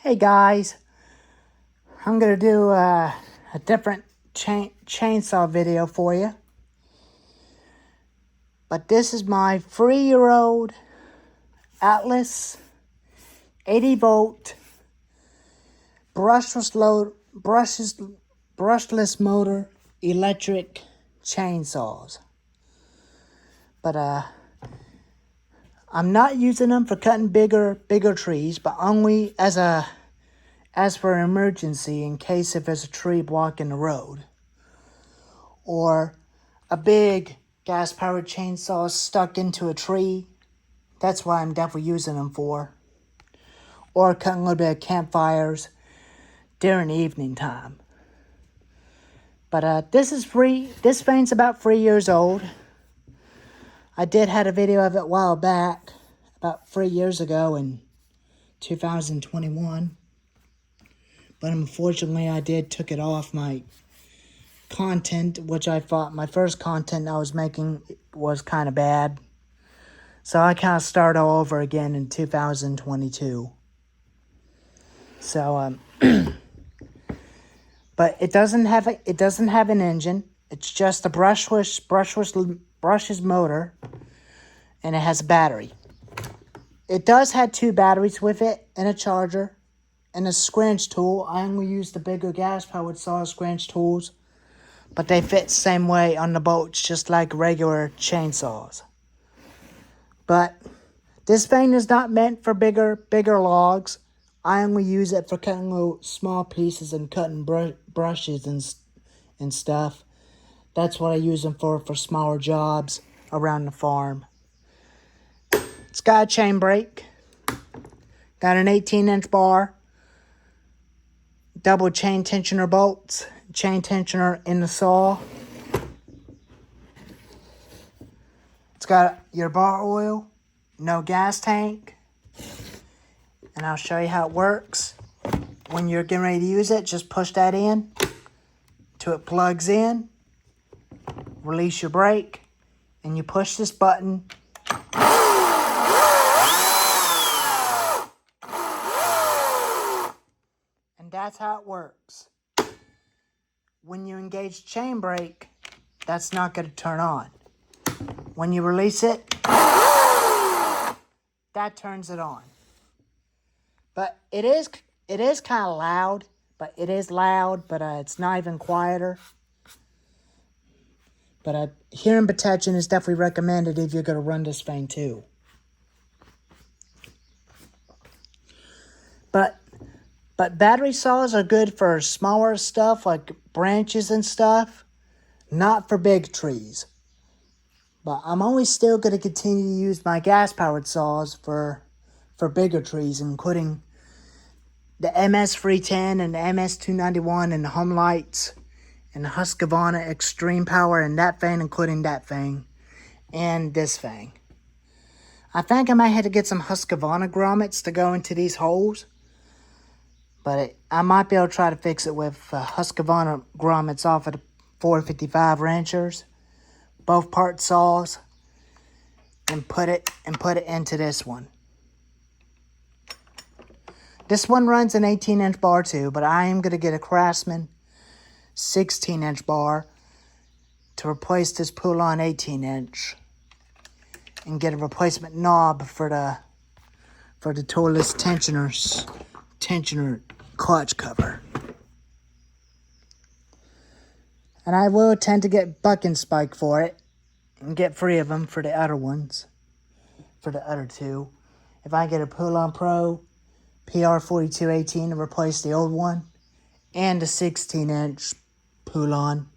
Hey guys, I'm gonna do a different chainsaw video for you. But this is my 3-year-old Atlas 80-volt brushless motor electric chainsaws. But I'm not using them for cutting bigger trees, but only as for an emergency, in case if there's a tree blocking the road, or a big gas-powered chainsaw stuck into a tree. That's what I'm definitely using them for. Or cutting a little bit of campfires during the evening time. But this thing's about 3 years old. I did had a video of it a while back, about 3 years ago in 2021. But unfortunately, I took it off my content, which I thought my first content I was making was kind of bad. So I kind of started all over again in 2022. So, but it doesn't have an engine. It's just a brushless motor, and it has a battery. It does have 2 batteries with it and a charger. And a scratch tool. I only use the bigger gas-powered saw scratch tools, but they fit the same way on the bolts, just like regular chainsaws. But this thing is not meant for bigger logs. I only use it for cutting little small pieces and cutting brushes and stuff. That's what I use them for smaller jobs around the farm. It's got a chain brake. Got an 18-inch bar. Double chain tensioner bolts, chain tensioner in the saw. It's got your bar oil, no gas tank. And I'll show you how it works. When you're getting ready to use it, just push that in till it plugs in. Release your brake, and you push this button. And that's how it works. When you engage chain brake, that's not going to turn on. When you release it, that turns it on. But it is kind of loud, but it's not even quieter. But hearing protection is definitely recommended if you're going to run this thing too. But battery saws are good for smaller stuff like branches and stuff, not for big trees. But I'm always still going to continue to use my gas-powered saws for bigger trees, including the MS310 and the MS291 and the Home Lights and the Husqvarna Extreme Power and that thing, including that thing, and this thing. I think I might have to get some Husqvarna grommets to go into these holes. But I might be able to try to fix it with Husqvarna grommets off of the 455 Ranchers, both part saws, and put it into this one. This one runs an 18-inch bar too, but I am going to get a Craftsman 16-inch bar to replace this Poulan 18-inch, and get a replacement knob for the toolless tensioner clutch cover. And I will attempt to get bucking spike for it and get 3 of them for the other ones, for the other 2. If I get a Poulan Pro PR4218 to replace the old one, and a 16-inch Poulan,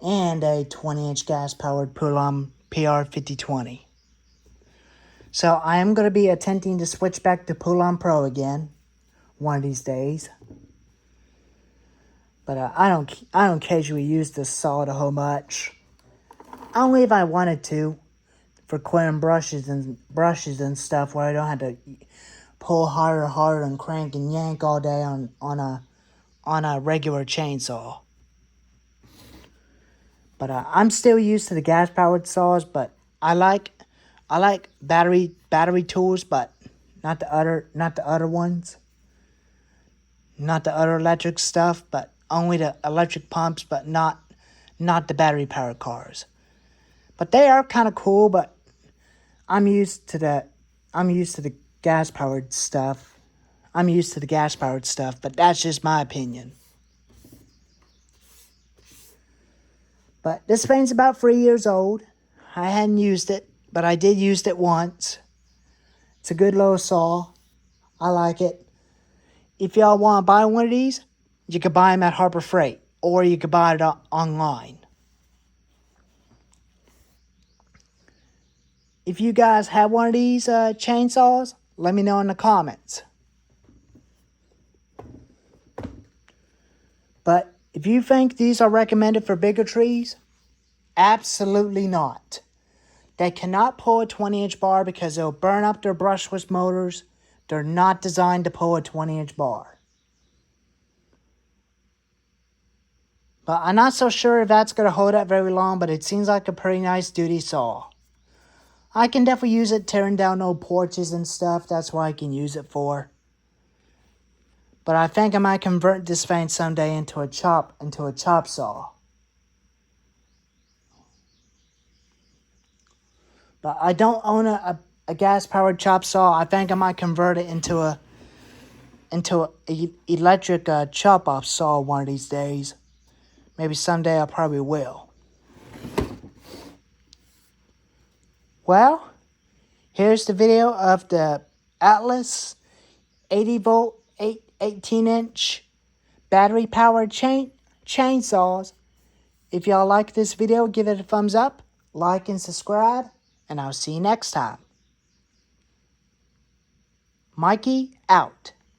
and a 20-inch gas-powered Poulan PR5020. So I am going to be attempting to switch back to Poulan Pro again one of these days. But I don't occasionally use this saw a whole much. Only if I wanted to, for clearing brushes and stuff, where I don't have to pull harder and crank and yank all day on a regular chainsaw. But I'm still used to the gas-powered saws, but I like battery tools, but Not the other ones. Not the other electric stuff, but only the electric pumps, but not the battery powered cars. But they are kind of cool, but I'm used to the gas powered stuff. But that's just my opinion. But this thing's about 3 years old. I hadn't used it, but I did use it once. It's a good little saw. I like it. If y'all want to buy one of these, you could buy them at Harbor Freight, or you could buy it online. If you guys have one of these chainsaws, let me know in the comments. But if you think these are recommended for bigger trees, absolutely not. They cannot pull a 20-inch bar because they'll burn up their brushless motors. They're not designed to pull a 20-inch bar. But I'm not so sure if that's going to hold up very long, but it seems like a pretty nice duty saw. I can definitely use it tearing down old porches and stuff. That's what I can use it for. But I think I might convert this thing someday into a chop saw. But I don't own a gas-powered chop saw. I think I might convert it into a electric chop-off saw one of these days. Maybe someday I probably will. Well, here's the video of the Atlas 80-volt 18-inch battery-powered chainsaws. If y'all like this video, give it a thumbs up, like and subscribe, and I'll see you next time. Mikey out.